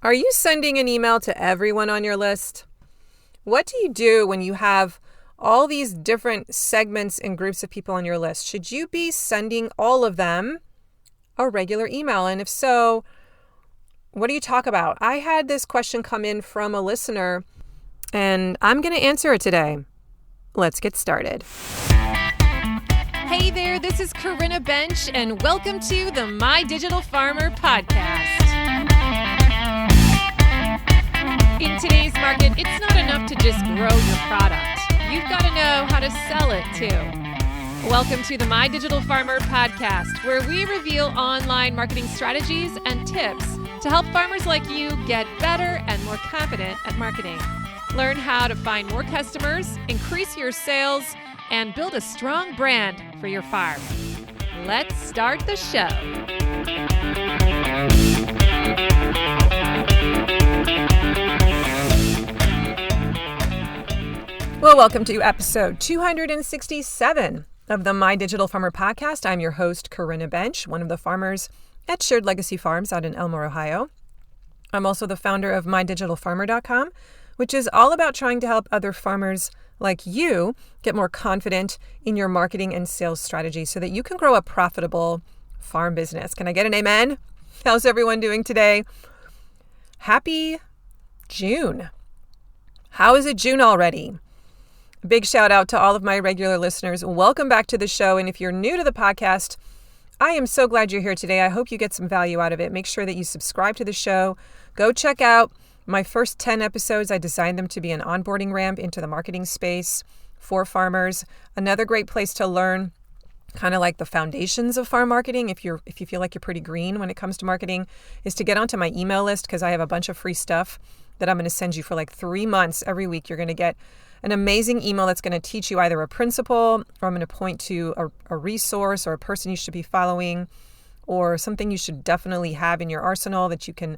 Are you sending an email to everyone on your list? What do you do when you have all these different segments and groups of people on your list? Should you be sending all of them a regular email? And if so, what do you talk about? I had this question come in from a listener, and I'm going to answer it today. Let's get started. Hey there, this is Corinna Bench, and welcome to the My Digital Farmer podcast. In today's market, it's not enough to just grow your product. You've got to know how to sell it too. Welcome to the My Digital Farmer podcast, where we reveal online marketing strategies and tips to help farmers like you get better and more confident at marketing. Learn how to find more customers, increase your sales, and build a strong brand for your farm. Let's start the show. Well, welcome to episode 267 of the My Digital Farmer podcast. I'm your host, Corinna Bench, one of the farmers at Shared Legacy Farms out in Elmore, Ohio. I'm also the founder of MyDigitalFarmer.com, which is all about trying to help other farmers like you get more confident in your marketing and sales strategy so that you can grow a profitable farm business. Can I get an amen? How's everyone doing today? Happy June. How is it June already? Big shout out to all of my regular listeners. Welcome back to the show. And if you're new to the podcast, I am so glad you're here today. I hope you get some value out of it. Make sure that you subscribe to the show. Go check out my first 10 episodes. I designed them to be an onboarding ramp into the marketing space for farmers. Another great place to learn kind of like the foundations of farm marketing, if you feel like you're pretty green when it comes to marketing, is to get onto my email list, because I have a bunch of free stuff that I'm going to send you for like 3 months. Every week you're going to get an amazing email that's going to teach you either a principle, or I'm going to point to a resource or a person you should be following, or something you should definitely have in your arsenal that you can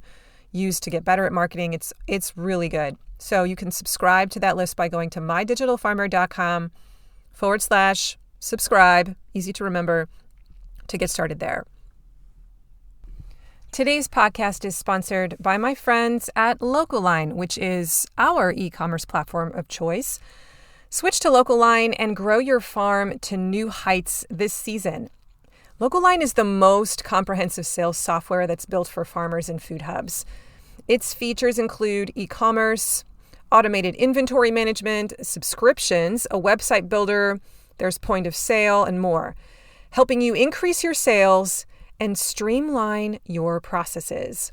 use to get better at marketing. It's really good. So you can subscribe to that list by going to mydigitalfarmer.com/subscribe. Easy to remember to get started there. Today's podcast is sponsored by my friends at LocalLine, which is our e-commerce platform of choice. Switch to LocalLine and grow your farm to new heights this season. LocalLine is the most comprehensive sales software that's built for farmers and food hubs. Its features include e-commerce, automated inventory management, subscriptions, a website builder, there's point of sale, and more, helping you increase your sales and streamline your processes.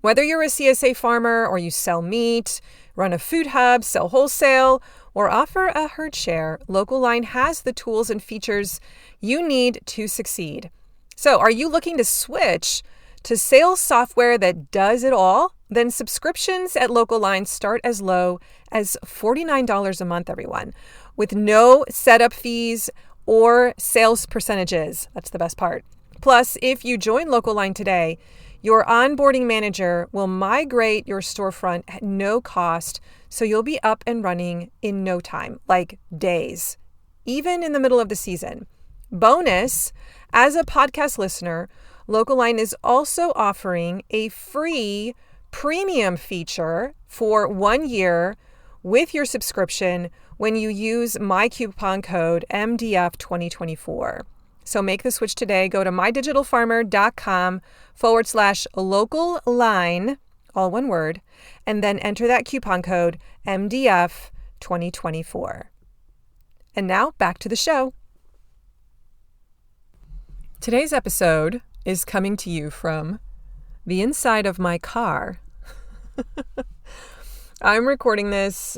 Whether you're a CSA farmer or you sell meat, run a food hub, sell wholesale, or offer a herd share, LocalLine has the tools and features you need to succeed. So, are you looking to switch to sales software that does it all? Then subscriptions at LocalLine start as low as $49 a month, everyone, with no setup fees or sales percentages. That's the best part. Plus, if you join LocalLine today, your onboarding manager will migrate your storefront at no cost, so you'll be up and running in no time, like days, even in the middle of the season. Bonus, as a podcast listener, LocalLine is also offering a free premium feature for 1 year with your subscription when you use my coupon code MDF2024. So make the switch today. Go to mydigitalfarmer.com/LocalLine, all one word, and then enter that coupon code MDF2024. And now back to the show. Today's episode is coming to you from the inside of my car. I'm recording this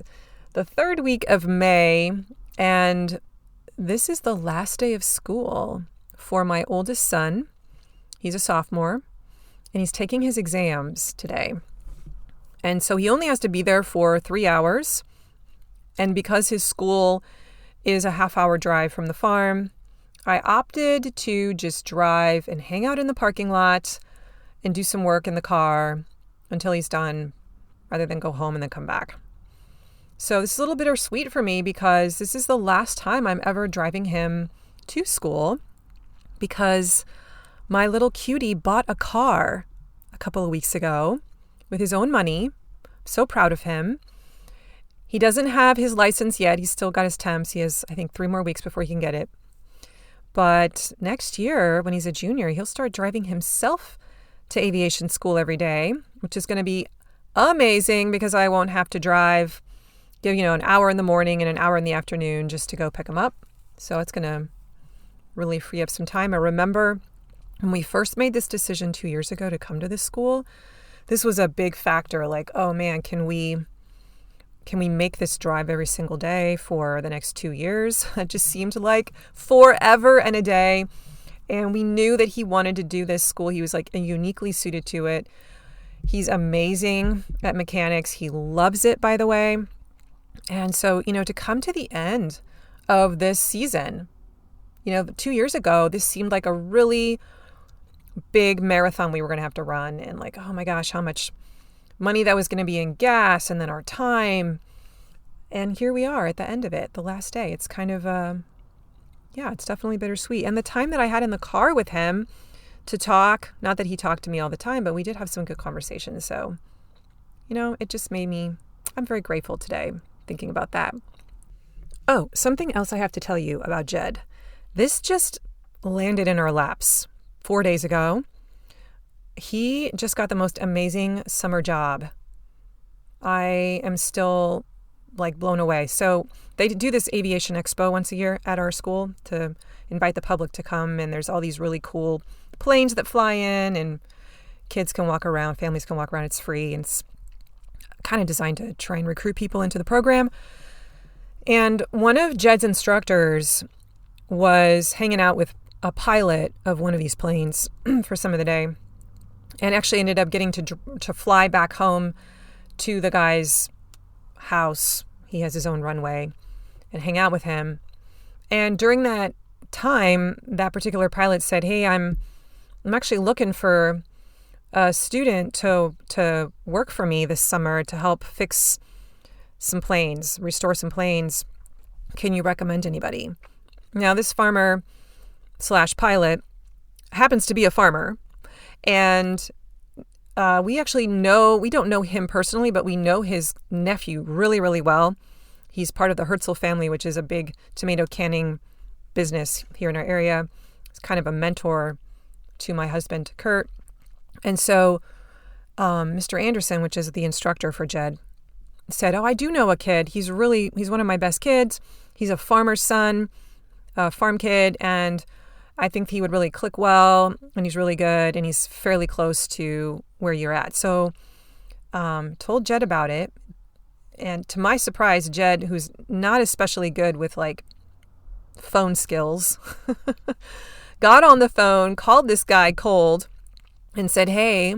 the third week of May, and this is the last day of school for my oldest son. He's a sophomore, and he's taking his exams today. And so he only has to be there for 3 hours. And because his school is a half-hour drive from the farm, I opted to just drive and hang out in the parking lot and do some work in the car until he's done, rather than go home and then come back. So this is a little bittersweet for me because this is the last time I'm ever driving him to school, because my little cutie bought a car a couple of weeks ago with his own money. So proud of him. He doesn't have his license yet. He's still got his temps. He has, I think, 3 more weeks before he can get it. But next year, when he's a junior, he'll start driving himself to aviation school every day, which is going to be amazing because I won't have to drive, an hour in the morning and an hour in the afternoon just to go pick him up. So it's going to really free up some time. I remember when we first made this decision 2 years ago to come to this school, this was a big factor. Like, oh man, can we make this drive every single day for the next 2 years? It just seemed like forever and a day. And we knew that he wanted to do this school. He was like uniquely suited to it. He's amazing at mechanics. He loves it, by the way. And so, to come to the end of this season, 2 years ago, this seemed like a really big marathon we were going to have to run. And like, oh my gosh, how much money that was going to be in gas and then our time. And here we are at the end of it, the last day. It's kind of, it's definitely bittersweet. And the time that I had in the car with him to talk, not that he talked to me all the time, but we did have some good conversations. So, it just made me, I'm very grateful today thinking about that. Oh, something else I have to tell you about Jed. This just landed in our laps 4 days ago. He just got the most amazing summer job. I am still blown away. So they do this aviation expo once a year at our school to invite the public to come. And there's all these really cool planes that fly in and kids can walk around, families can walk around. It's free. And it's kind of designed to try and recruit people into the program. And one of Jed's instructors was hanging out with a pilot of one of these planes for some of the day, and actually ended up getting to fly back home to the guy's house. He has his own runway, and hang out with him. And during that time, that particular pilot said, "Hey, I'm actually looking for a student to work for me this summer to help fix some planes, restore some planes. Can you recommend anybody?" Now, this farmer / pilot happens to be a farmer. And we don't know him personally, but we know his nephew really, really well. He's part of the Herzl family, which is a big tomato canning business here in our area. He's kind of a mentor to my husband, Kurt. And so Mr. Anderson, which is the instructor for Jed, said, "Oh, I do know a kid. He's one of my best kids. He's a farmer's son, a farm kid, and I think he would really click well, and he's really good, and he's fairly close to where you're at." So told Jed about it. And to my surprise, Jed, who's not especially good with phone skills, got on the phone, called this guy cold, and said, "Hey,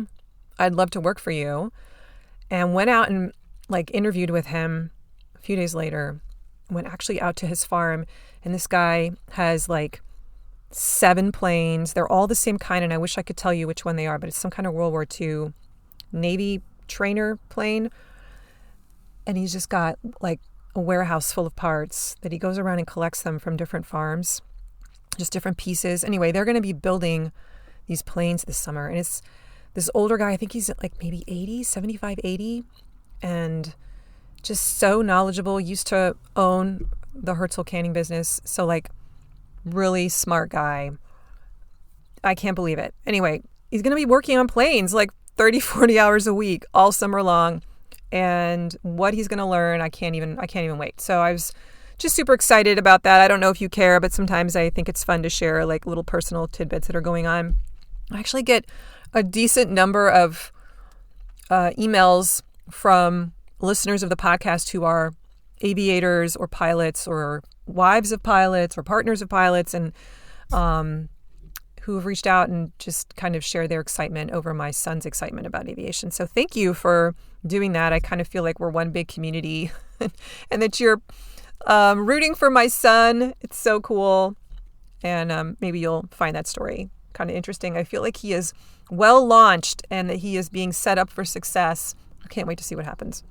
I'd love to work for you." And went out and interviewed with him a few days later, went actually out to his farm. And this guy has 7 planes. They're all the same kind, and I wish I could tell you which one they are, but it's some kind of World War II Navy trainer plane. And he's just got a warehouse full of parts that he goes around and collects them from different farms, just different pieces. Anyway, they're going to be building these planes this summer. And it's this older guy, I think he's maybe 80, 75, 80, and just so knowledgeable, used to own the Herzl canning business. So really smart guy. I can't believe it. Anyway, he's going to be working on planes 30, 40 hours a week all summer long. And what he's going to learn, I can't even wait. So I was just super excited about that. I don't know if you care, but sometimes I think it's fun to share little personal tidbits that are going on. I actually get a decent number of emails from listeners of the podcast who are aviators or pilots or wives of pilots or partners of pilots, and who have reached out and just kind of share their excitement over my son's excitement about aviation. So thank you for doing that. I kind of feel like we're one big community and that you're rooting for my son. It's so cool. And maybe you'll find that story kind of interesting. I feel like he is well launched and that he is being set up for success. I can't wait to see what happens.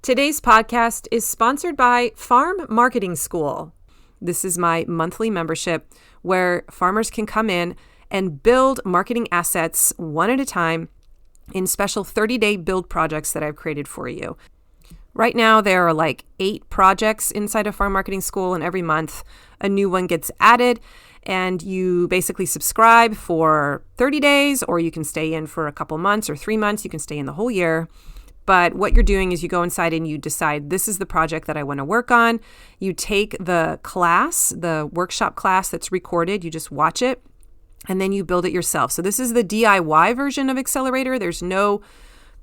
Today's podcast is sponsored by Farm Marketing School. This is my monthly membership where farmers can come in and build marketing assets one at a time in special 30-day build projects that I've created for you. Right now, there are like 8 projects inside of Farm Marketing School, and every month a new one gets added. And you basically subscribe for 30 days, or you can stay in for a couple months or 3 months. You can stay in the whole year. But what you're doing is you go inside and you decide, this is the project that I want to work on. You take the class, the workshop class that's recorded, you just watch it, and then you build it yourself. So this is the DIY version of Accelerator. There's no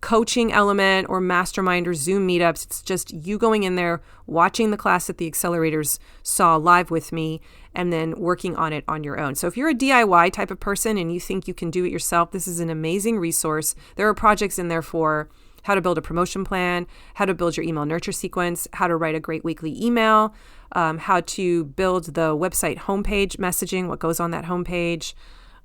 coaching element or mastermind or Zoom meetups. It's just you going in there, watching the class that the accelerators saw live with me, and then working on it on your own. So if you're a DIY type of person and you think you can do it yourself, this is an amazing resource. There are projects in there for how to build a promotion plan, how to build your email nurture sequence, how to write a great weekly email, how to build the website homepage messaging, what goes on that homepage,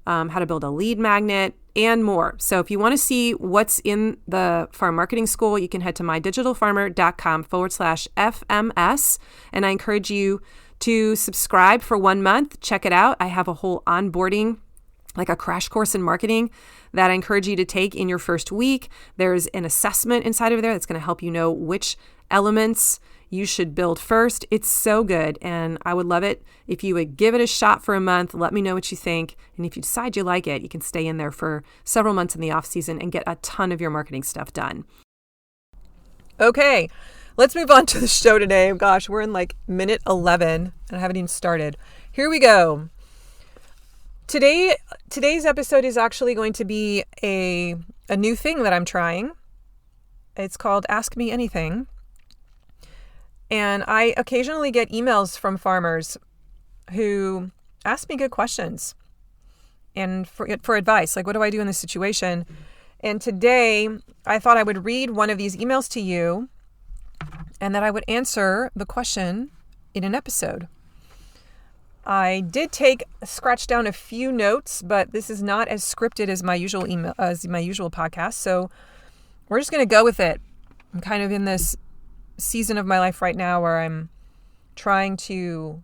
how to build a lead magnet, and more. So if you want to see what's in the Farm Marketing School, you can head to mydigitalfarmer.com/FMS. And I encourage you to subscribe for 1 month. Check it out. I have a whole onboarding, like a crash course in marketing that I encourage you to take in your first week. There's an assessment inside of there that's going to help you know which elements you should build first. It's so good, and I would love it if you would give it a shot for a month. Let me know what you think, and if you decide you like it, you can stay in there for several months in the off season and get a ton of your marketing stuff done. Okay, let's move on to the show today. Gosh, we're in like minute 11, and I haven't even started. Here we go. Today's episode is actually going to be a new thing that I'm trying. It's called Ask Me Anything. And I occasionally get emails from farmers who ask me good questions and for advice, like what do I do in this situation? And today I thought I would read one of these emails to you and that I would answer the question in an episode. I did scratch down a few notes, but this is not as scripted as my usual podcast. So we're just going to go with it. I'm kind of in this season of my life right now where I'm trying to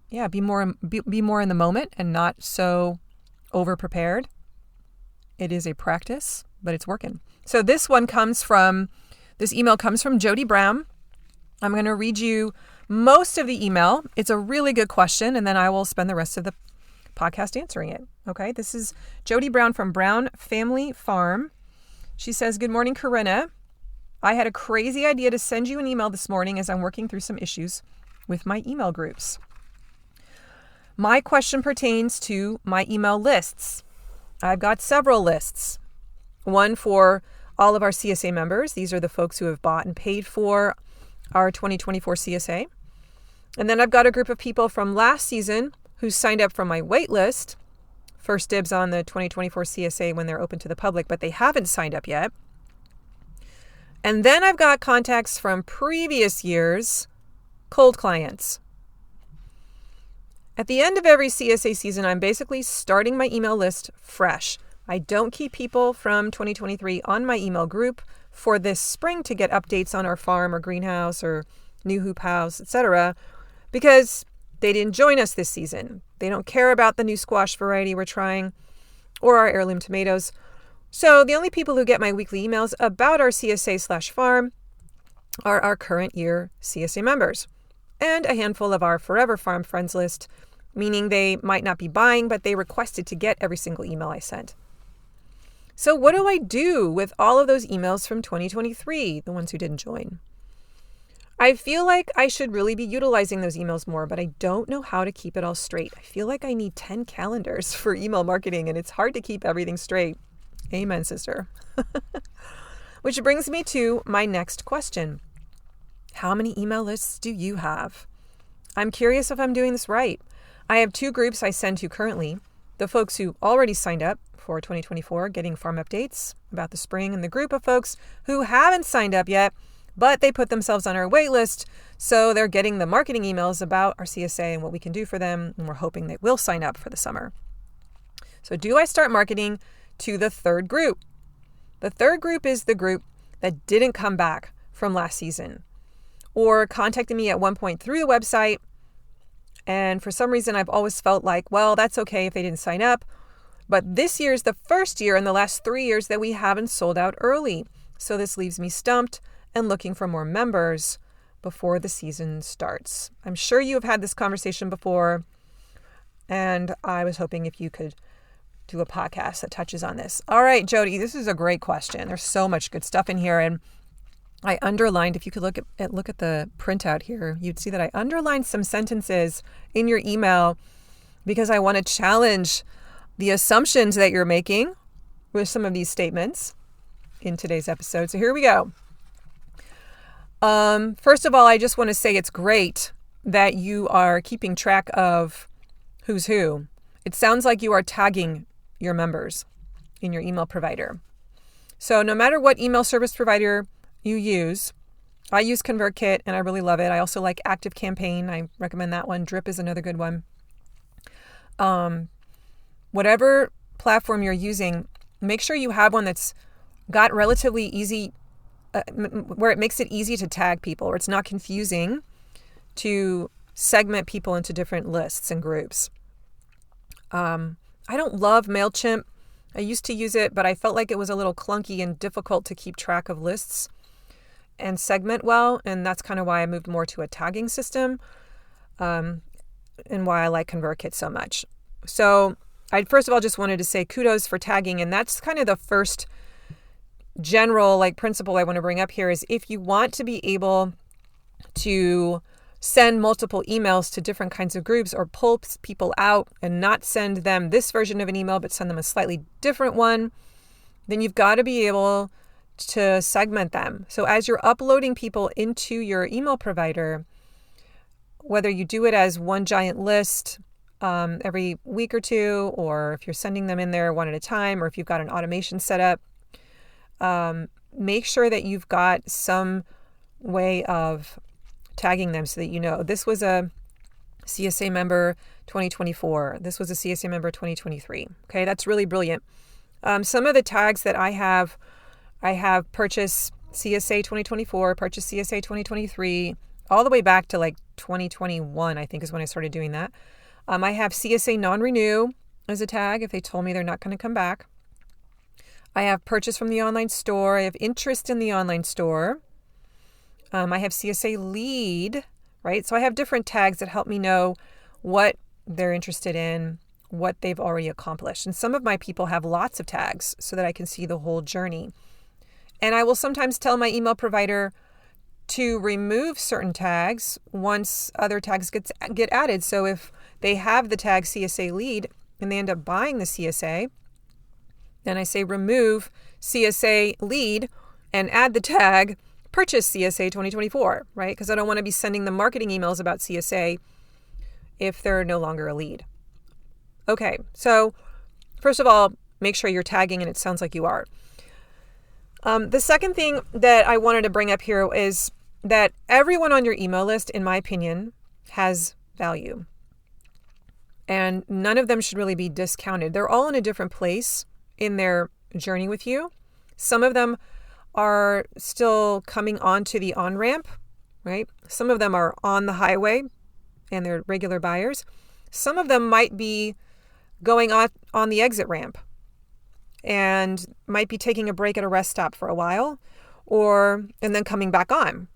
be more in the moment and not so over prepared. It is a practice, but it's working. So this email comes from Jody Brown. I'm going to read you most of the email. It's a really good question, and then I will spend the rest of the podcast answering it. Okay, this is Jody Brown from Brown Family Farm. She says, "Good morning, Corinna. I had a crazy idea to send you an email this morning as I'm working through some issues with my email groups. My question pertains to my email lists. I've got several lists. One for all of our CSA members. These are the folks who have bought and paid for our 2024 CSA. And then I've got a group of people from last season who signed up from my wait list. First dibs on the 2024 CSA when they're open to the public, but they haven't signed up yet. And then I've got contacts from previous years, cold clients. At the end of every CSA season, I'm basically starting my email list fresh. I don't keep people from 2023 on my email group for this spring to get updates on our farm or greenhouse or new hoop house, etc., because they didn't join us this season. They don't care about the new squash variety we're trying or our heirloom tomatoes. So the only people who get my weekly emails about our CSA/farm are our current year CSA members and a handful of our Forever Farm Friends list, meaning they might not be buying, but they requested to get every single email I sent. So what do I do with all of those emails from 2023, the ones who didn't join? I feel like I should really be utilizing those emails more, but I don't know how to keep it all straight. I feel like I need 10 calendars for email marketing, and it's hard to keep everything straight. Amen, sister. Which brings me to my next question. How many email lists do you have? I'm curious if I'm doing this right. I have 2 groups I send to currently. The folks who already signed up for 2024, getting farm updates about the spring, and the group of folks who haven't signed up yet, but they put themselves on our wait list, so they're getting the marketing emails about our CSA and what we can do for them, and we're hoping they will sign up for the summer. So do I start marketing to the third group? The third group is the group that didn't come back from last season or contacted me at one point through the website. And for some reason, I've always felt like, well, that's okay if they didn't sign up. But this year is the first year in the last 3 years that we haven't sold out early. So this leaves me stumped and looking for more members before the season starts. I'm sure you have had this conversation before, and I was hoping if you could do a podcast that touches on this. All right, Jody, this is a great question. There's so much good stuff in here, and I underlined, if you could look at the printout here, you'd see that I underlined some sentences in your email because I want to challenge the assumptions that you're making with some of these statements in today's episode. So here we go. First of all, I just want to say it's great that you are keeping track of who's who. It sounds like you are tagging your members in your email provider. So no matter what email service provider you use, I use ConvertKit and I really love it. I also like ActiveCampaign. I recommend that one. Drip is another good one. Whatever platform you're using, make sure you have one that's got relatively easy, where it makes it easy to tag people, or it's not confusing to segment people into different lists and groups. I don't love MailChimp. I used to use it, but I felt like it was a little clunky and difficult to keep track of lists and segment well. And that's kind of why I moved more to a tagging system, and why I like ConvertKit so much. So I first of all just wanted to say kudos for tagging. And that's kind of the first general principle I want to bring up here is if you want to be able to send multiple emails to different kinds of groups or pull people out and not send them this version of an email, but send them a slightly different one, then you've got to be able to segment them. So as you're uploading people into your email provider, whether you do it as one giant list every week or two, or if you're sending them in there one at a time, or if you've got an automation set up, make sure that you've got some way of tagging them so that you know this was a CSA member 2024. This was a CSA member 2023. Okay, that's really brilliant. Some of the tags that I have purchase CSA 2024, purchase CSA 2023, all the way back to 2021, I think is when I started doing that. I have CSA non-renew as a tag if they told me they're not going to come back. I have purchase from the online store. I have interest in the online store. I have CSA lead, right? So I have different tags that help me know what they're interested in, what they've already accomplished. And some of my people have lots of tags so that I can see the whole journey. And I will sometimes tell my email provider to remove certain tags once other tags get added. So if they have the tag CSA lead and they end up buying the CSA, then I say remove CSA lead and add the tag purchase CSA 2024, right? Because I don't want to be sending them marketing emails about CSA if they're no longer a lead. Okay, so first of all, make sure you're tagging, and it sounds like you are. The second thing that I wanted to bring up here is that everyone on your email list, in my opinion, has value. And none of them should really be discounted. They're all in a different place in their journey with you. Some of them are still coming onto the on-ramp, right? Some of them are on the highway and they're regular buyers. Some of them might be going on the exit ramp and might be taking a break at a rest stop for a while and then coming back on.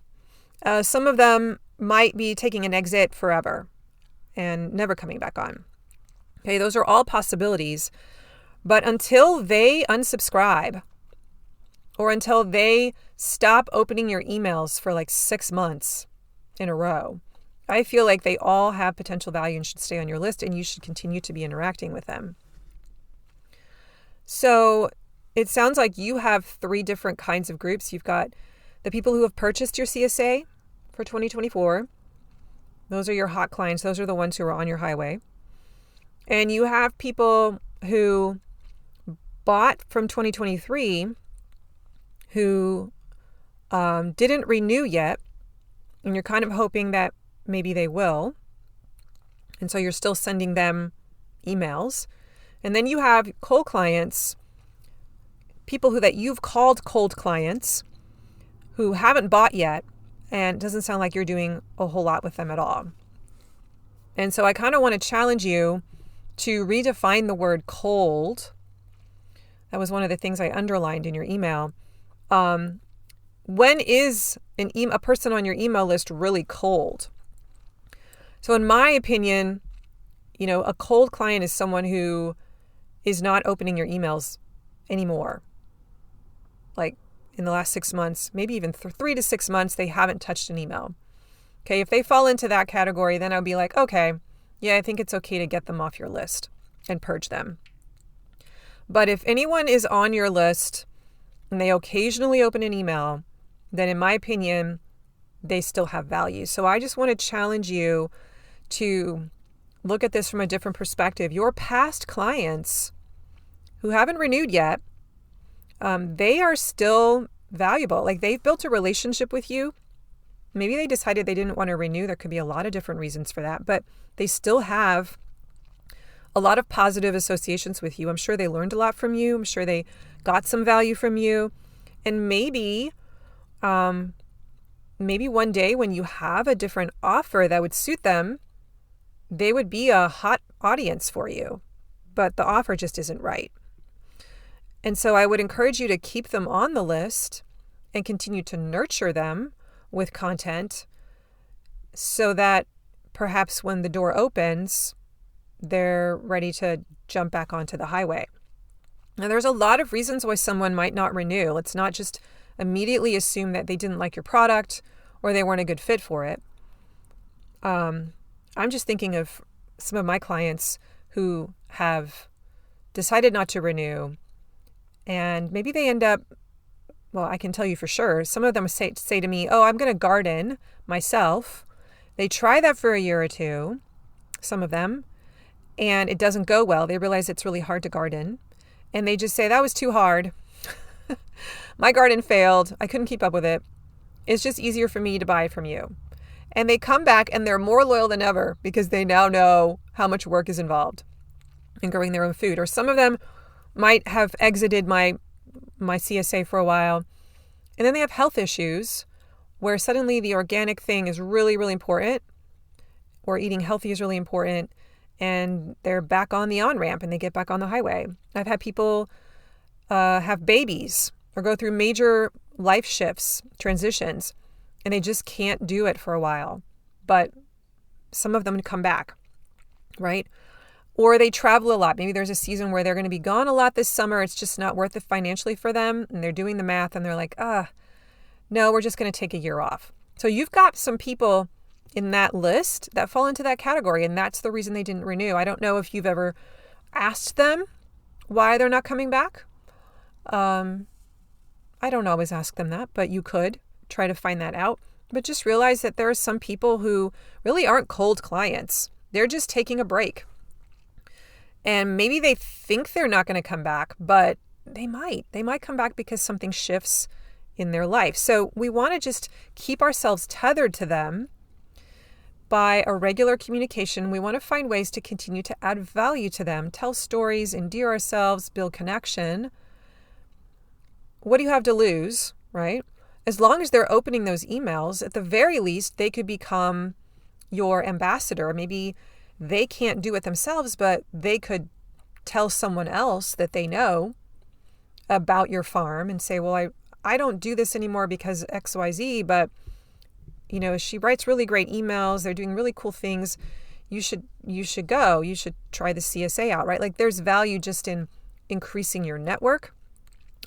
Some of them might be taking an exit forever and never coming back on. Okay, those are all possibilities. But until they unsubscribe or until they stop opening your emails for 6 months in a row, I feel like they all have potential value and should stay on your list, and you should continue to be interacting with them. So it sounds like you have 3 different kinds of groups. You've got the people who have purchased your CSA for 2024. Those are your hot clients. Those are the ones who are on your highway. And you have people who bought from 2023 who didn't renew yet, and you're kind of hoping that maybe they will. And so you're still sending them emails. And then you have cold clients, people that you've called cold clients who haven't bought yet, and it doesn't sound like you're doing a whole lot with them at all. And so I kind of want to challenge you to redefine the word cold. That was one of the things I underlined in your email. When is a person on your email list really cold? So in my opinion, a cold client is someone who is not opening your emails anymore. Like in the last 6 months, maybe even 3 to 6 months, they haven't touched an email. Okay, if they fall into that category, then I'll be like, okay, yeah, I think it's okay to get them off your list and purge them. But if anyone is on your list and they occasionally open an email, then in my opinion, they still have value. So I just want to challenge you to look at this from a different perspective. Your past clients who haven't renewed yet, they are still valuable. Like they've built a relationship with you. Maybe they decided they didn't want to renew. There could be a lot of different reasons for that, but they still have a lot of positive associations with you. I'm sure they learned a lot from you. I'm sure they got some value from you. And maybe one day when you have a different offer that would suit them, they would be a hot audience for you, but the offer just isn't right. And so I would encourage you to keep them on the list and continue to nurture them with content so that perhaps when the door opens, they're ready to jump back onto the highway. Now, there's a lot of reasons why someone might not renew. Let's not just immediately assume that they didn't like your product or they weren't a good fit for it. I'm just thinking of some of my clients who have decided not to renew, and maybe they end up, well, I can tell you for sure, some of them say to me, oh, I'm going to garden myself. They try that for a year or two, some of them, and it doesn't go well. They realize it's really hard to garden, and they just say, that was too hard. My garden failed. I couldn't keep up with it. It's just easier for me to buy from you. And they come back and they're more loyal than ever because they now know how much work is involved in growing their own food. Or some of them might have exited my CSA for a while, and then they have health issues where suddenly the organic thing is really, really important, or eating healthy is really important, and they're back on the on-ramp and they get back on the highway. I've had people have babies or go through major life shifts, transitions, and they just can't do it for a while. But some of them come back, right? Or they travel a lot. Maybe there's a season where they're going to be gone a lot this summer. It's just not worth it financially for them. And they're doing the math and they're like, no, we're just going to take a year off. So you've got some people in that list that fall into that category. And that's the reason they didn't renew. I don't know if you've ever asked them why they're not coming back. I don't always ask them that, but you could try to find that out. But just realize that there are some people who really aren't cold clients. They're just taking a break. And maybe they think they're not going to come back, but they might. They might come back because something shifts in their life. So we want to just keep ourselves tethered to them by a regular communication. We want to find ways to continue to add value to them, tell stories, endear ourselves, build connection. What do you have to lose, right? As long as they're opening those emails, at the very least, they could become your ambassador. Maybe they can't do it themselves, but they could tell someone else that they know about your farm and say, well, I don't do this anymore because XYZ, but she writes really great emails. They're doing really cool things. You should go. You should try the CSA out, right? Like there's value just in increasing your network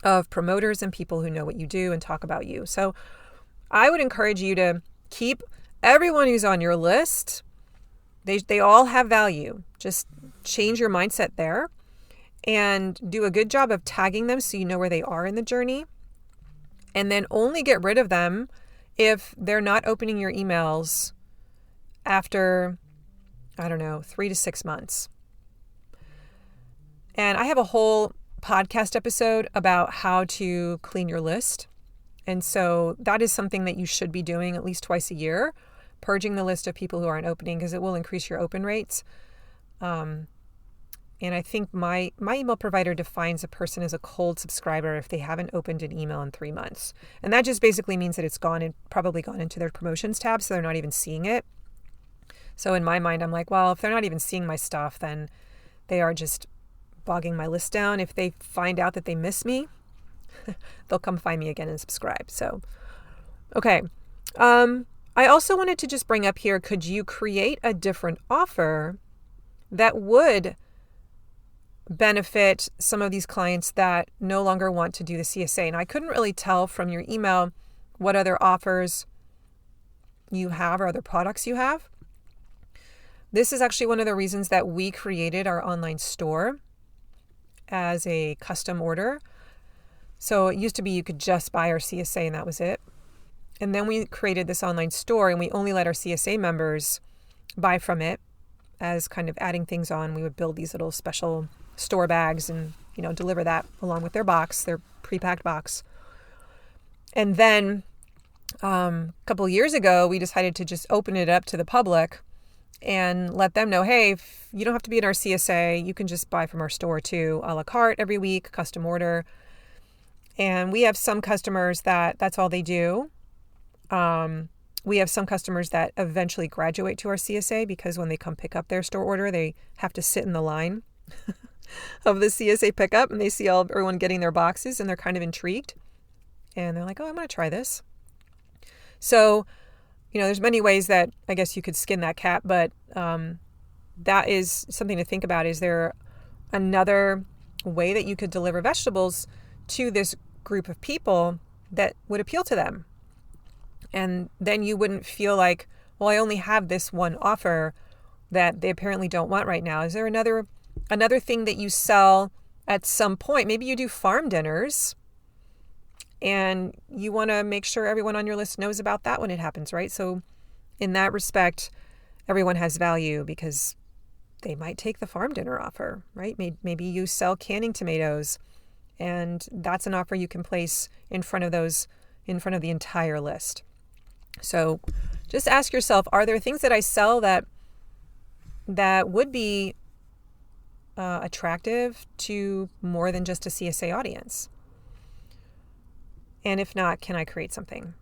of promoters and people who know what you do and talk about you. So I would encourage you to keep everyone who's on your list. They all have value. Just change your mindset there and do a good job of tagging them so you know where they are in the journey. And then only get rid of them if they're not opening your emails after, 3 to 6 months. And I have a whole podcast episode about how to clean your list. And so that is something that you should be doing at least twice a year, purging the list of people who aren't opening, because it will increase your open rates. And I think my email provider defines a person as a cold subscriber if they haven't opened an email in 3 months. And that just basically means that it's probably gone into their promotions tab, so they're not even seeing it. So in my mind, I'm like, well, if they're not even seeing my stuff, then They are just bogging my list down. If they find out that they miss me, they'll come find me again and subscribe. So, okay. I also wanted to just bring up here, could you create a different offer that would benefit some of these clients that no longer want to do the CSA? And I couldn't really tell from your email what other offers you have or other products you have. This is actually one of the reasons that we created our online store as a custom order. So it used to be you could just buy our CSA and that was it. And then we created this online store and we only let our CSA members buy from it as kind of adding things on. We would build these little special store bags and, deliver that along with their box, their pre-packed box. And then a couple of years ago, we decided to just open it up to the public and let them know, hey, if you don't have to be in our CSA. You can just buy from our store too, a la carte every week, custom order. And we have some customers that's all they do. We have some customers that eventually graduate to our CSA because when they come pick up their store order, they have to sit in the line of the CSA pickup and they see everyone getting their boxes and they're kind of intrigued. And they're like, oh, I'm going to try this. So, there's many ways that I guess you could skin that cat, but that is something to think about. Is there another way that you could deliver vegetables to this group of people that would appeal to them? And then you wouldn't feel like, well, I only have this one offer that they apparently don't want right now. Is there another thing that you sell at some point? Maybe you do farm dinners and you want to make sure everyone on your list knows about that when it happens, right? So in that respect, everyone has value because they might take the farm dinner offer, right? Maybe you sell canning tomatoes and that's an offer you can place in front of the entire list. So just ask yourself, are there things that I sell that would be attractive to more than just a CSA audience? And if not, can I create something?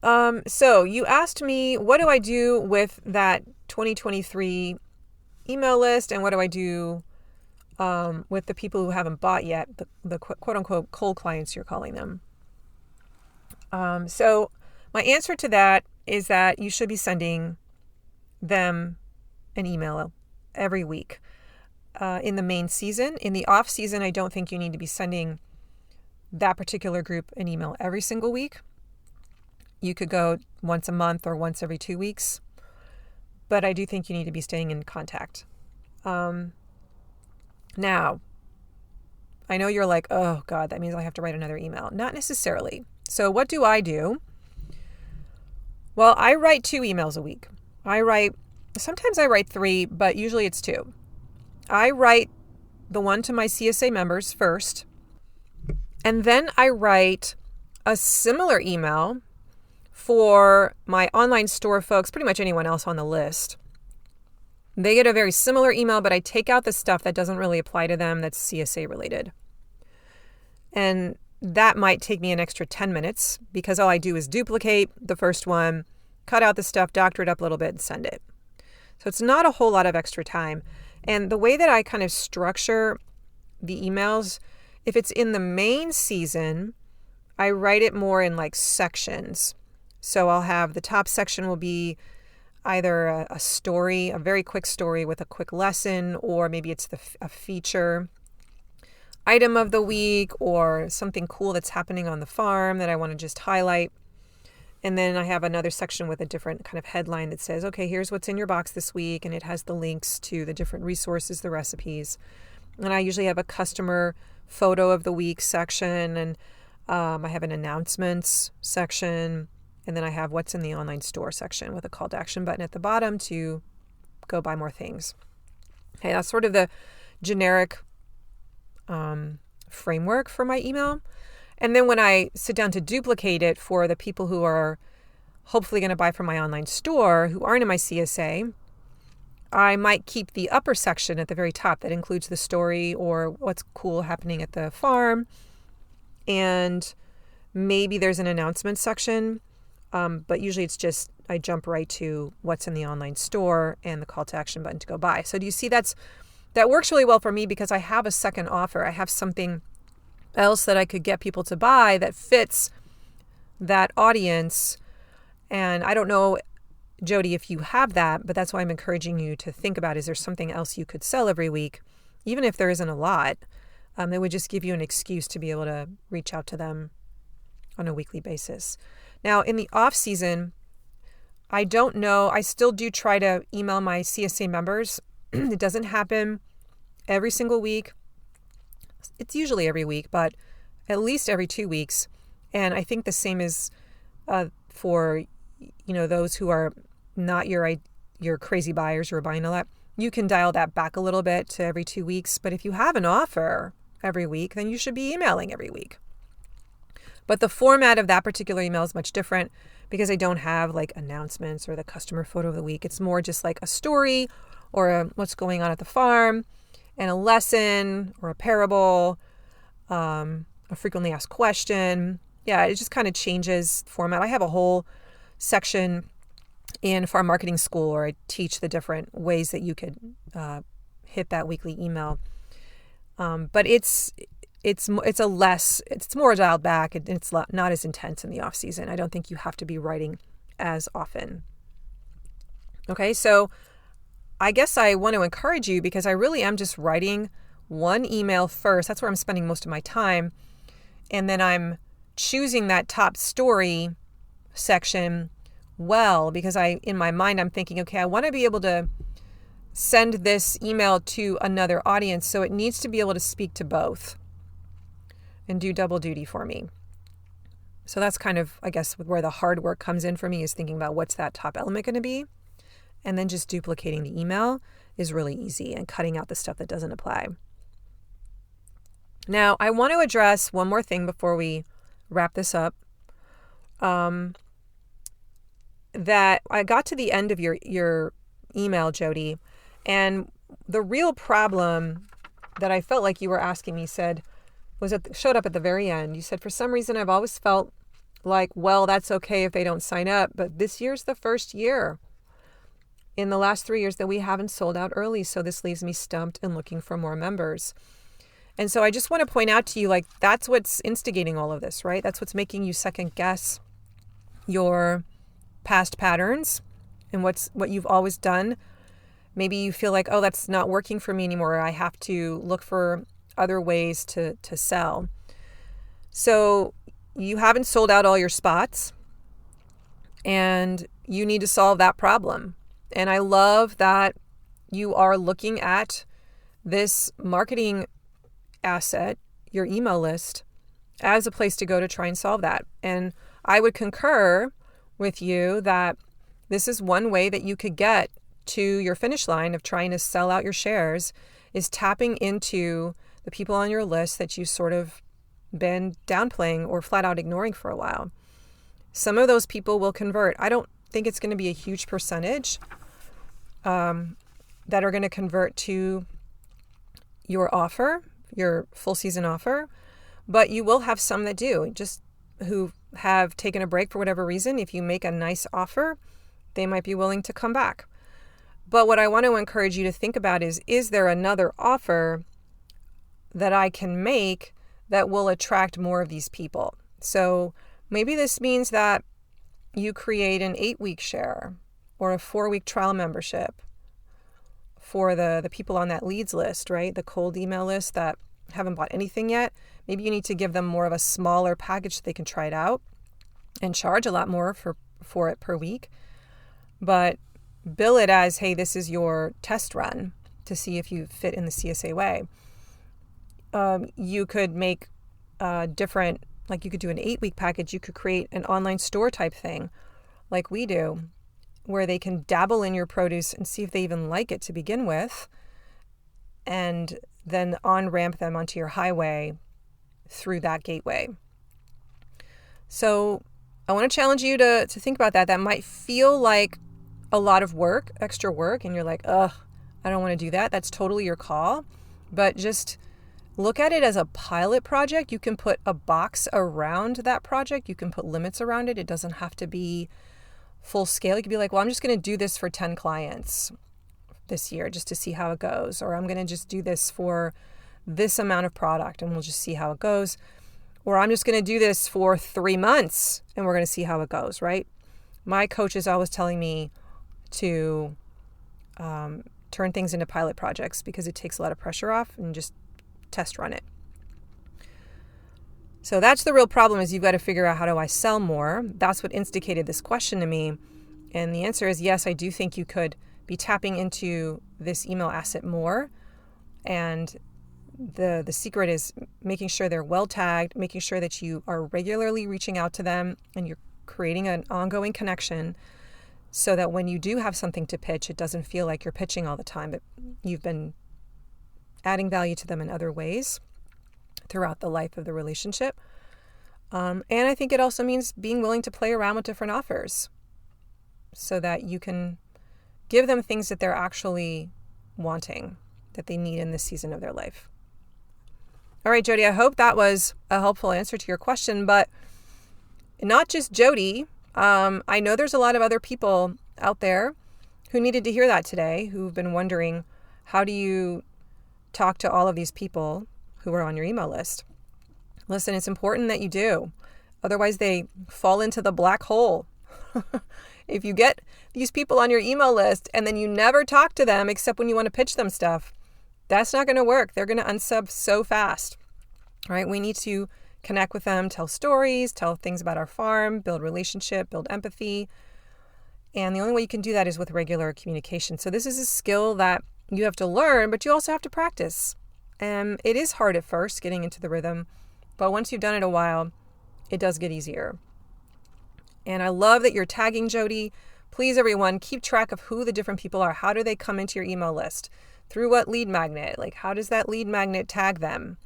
So you asked me, what do I do with that 2023 email list? And what do I do with the people who haven't bought yet, the quote unquote cold clients you're calling them? So my answer to that is that you should be sending them an email every week. In the main season. In the off season, I don't think you need to be sending that particular group an email every single week. You could go once a month or once every 2 weeks, but I do think you need to be staying in contact. Now, I know you're like, oh God, that means I have to write another email. Not necessarily. So what do I do? Well, I write 2 emails a week. Sometimes I write 3, but usually it's 2. I write the one to my CSA members first, and then I write a similar email for my online store folks, pretty much anyone else on the list. They get a very similar email, but I take out the stuff that doesn't really apply to them that's CSA related. And that might take me an extra 10 minutes because all I do is duplicate the first one, cut out the stuff, doctor it up a little bit, and send it. So it's not a whole lot of extra time. And the way that I kind of structure the emails, if it's in the main season, I write it more in like sections. So I'll have the top section will be either a story, a very quick story with a quick lesson, or maybe it's a feature item of the week or something cool that's happening on the farm that I want to just highlight. And then I have another section with a different kind of headline that says, okay, here's what's in your box this week. And it has the links to the different resources, the recipes. And I usually have a customer photo of the week section. And I have an announcements section. And then I have what's in the online store section with a call to action button at the bottom to go buy more things. Okay, that's sort of the generic framework for my email. And then when I sit down to duplicate it for the people who are hopefully going to buy from my online store who aren't in my CSA, I might keep the upper section at the very top that includes the story or what's cool happening at the farm. And maybe there's an announcement section, but usually it's just I jump right to what's in the online store and the call to action button to go buy. So do you see that works really well for me because I have a second offer. I have something else that I could get people to buy that fits that audience. And I don't know, Jody, if you have that, but that's why I'm encouraging you to think about, is there something else you could sell every week, even if there isn't a lot, that would just give you an excuse to be able to reach out to them on a weekly basis. Now, in the off season, I don't know. I still do try to email my CSA members. It doesn't happen every single week. It's usually every week, but at least every 2 weeks. And I think the same is for those who are not your crazy buyers who are buying a lot. You can dial that back a little bit to every 2 weeks. But if you have an offer every week, then you should be emailing every week. But the format of that particular email is much different because I don't have like announcements or the customer photo of the week. It's more just like a story or what's going on at the farm and a lesson or a parable, a frequently asked question. Yeah, it just kind of changes format. I have a whole section in Farm Marketing School where I teach the different ways that you could hit that weekly email. But it's more dialed back, and it's not as intense in the off season. I don't think you have to be writing as often. Okay, so I guess I want to encourage you because I really am just writing one email first. That's where I'm spending most of my time. And then I'm choosing that top story section well, because in my mind, I'm thinking, okay, I want to be able to send this email to another audience. So it needs to be able to speak to both and do double duty for me. So that's kind of, I guess, where the hard work comes in for me, is thinking about what's that top element going to be. And then just duplicating the email is really easy and cutting out the stuff that doesn't apply. Now, I want to address one more thing before we wrap this up. That I got to the end of your email, Jody, and the real problem that I felt like you were asking me showed up at the very end. You said, for some reason, I've always felt like, well, that's okay if they don't sign up, but this year's the first year in the last 3 years that we haven't sold out early, so this leaves me stumped and looking for more members. And so I just want to point out to you, like, that's what's instigating all of this, right? That's what's making you second guess your past patterns and what you've always done. Maybe you feel like, oh, that's not working for me anymore. I have to look for other ways to sell. So you haven't sold out all your spots and you need to solve that problem. And I love that you are looking at this marketing asset, your email list, as a place to go to try and solve that. And I would concur with you that this is one way that you could get to your finish line of trying to sell out your shares, is tapping into the people on your list that you've sort of been downplaying or flat out ignoring for a while. Some of those people will convert. I don't think it's going to be a huge percentage that are going to convert to your offer, your full season offer, but you will have some that do, just who have taken a break for whatever reason. If you make a nice offer, they might be willing to come back. But what I want to encourage you to think about is there another offer that I can make that will attract more of these people? So maybe this means that you create an 8-week share or a 4-week trial membership for the people on that leads list, right? The cold email list that haven't bought anything yet. Maybe you need to give them more of a smaller package so they can try it out and charge a lot more for it per week. But bill it as, hey, this is your test run to see if you fit in the CSA way. You could make different, like you could do an 8-week package. You could create an online store type thing like we do, where they can dabble in your produce and see if they even like it to begin with, and then on-ramp them onto your highway through that gateway. So I want to challenge you to think about that. That might feel like a lot of work, extra work, and you're like, ugh, I don't want to do that. That's totally your call. But just look at it as a pilot project. You can put a box around that project. You can put limits around it. It doesn't have to be full scale. You could be like, well, I'm just going to do this for 10 clients this year just to see how it goes. Or I'm going to just do this for this amount of product and we'll just see how it goes. Or I'm just going to do this for 3 months and we're going to see how it goes, right? My coach is always telling me to turn things into pilot projects because it takes a lot of pressure off and just test run it. So that's the real problem, is you've got to figure out, how do I sell more? That's what instigated this question to me. And the answer is yes, I do think you could be tapping into this email asset more. And the secret is making sure they're well tagged, making sure that you are regularly reaching out to them and you're creating an ongoing connection so that when you do have something to pitch, it doesn't feel like you're pitching all the time, but you've been adding value to them in other ways throughout the life of the relationship. And I think it also means being willing to play around with different offers so that you can give them things that they're actually wanting, that they need in this season of their life. All right, Jody, I hope that was a helpful answer to your question, but not just Jody. I know there's a lot of other people out there who needed to hear that today, who've been wondering, how do you talk to all of these people who are on your email list? Listen, it's important that you do. Otherwise, they fall into the black hole. If you get these people on your email list and then you never talk to them except when you want to pitch them stuff, that's not going to work. They're going to unsub so fast, right? We need to connect with them, tell stories, tell things about our farm, build relationship, build empathy. And the only way you can do that is with regular communication. So this is a skill that you have to learn, but you also have to practice. And it is hard at first getting into the rhythm, but once you've done it a while, it does get easier. And I love that you're tagging Jody. Please, everyone, keep track of who the different people are. How do they come into your email list? Through what lead magnet? Like, how does that lead magnet tag them?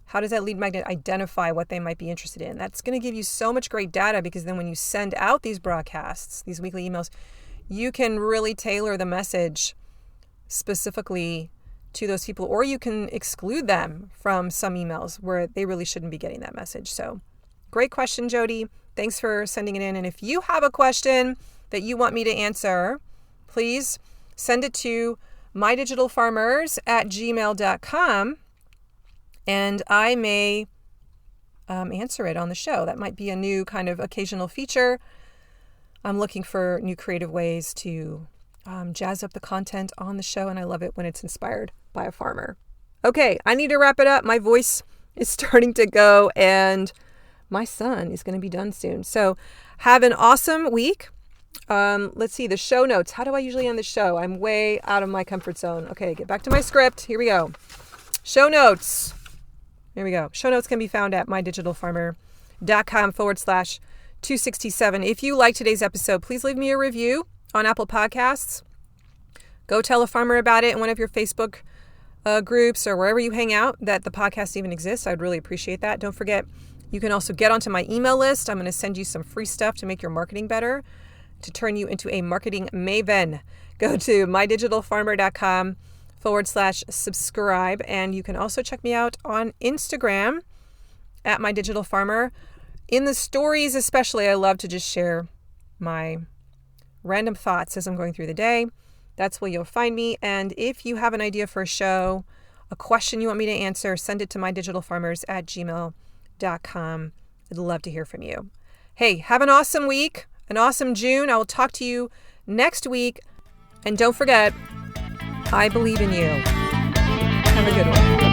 How does that lead magnet identify what they might be interested in? That's going to give you so much great data, because then when you send out these broadcasts, these weekly emails, you can really tailor the message specifically to those people, or you can exclude them from some emails where they really shouldn't be getting that message. So great question, Jody. Thanks for sending it in. And if you have a question that you want me to answer, please send it to mydigitalfarmers@gmail.com and I may answer it on the show. That might be a new kind of occasional feature. I'm looking for new creative ways to jazz up the content on the show, and I love it when it's inspired by a farmer. Okay, I need to wrap it up. My voice is starting to go, and my son is going to be done soon. So have an awesome week. Let's see, the show notes. How do I usually end the show? I'm way out of my comfort zone. Okay, get back to my script. Here we go. Show notes. Here we go. Show notes can be found at mydigitalfarmer.com/267. If you like today's episode, please leave me a review on Apple Podcasts. Go tell a farmer about it in one of your Facebook groups or wherever you hang out that the podcast even exists. I'd really appreciate that. Don't forget, you can also get onto my email list. I'm going to send you some free stuff to make your marketing better, to turn you into a marketing maven. Go to mydigitalfarmer.com/subscribe. And you can also check me out on Instagram at mydigitalfarmer. In the stories especially, I love to just share my random thoughts as I'm going through the day. That's where you'll find me. And if you have an idea for a show, a question you want me to answer, send it to mydigitalfarmers@gmail.com. I'd love to hear from you. Hey, have an awesome week, an awesome June. I will talk to you next week. And don't forget, I believe in you. Have a good one.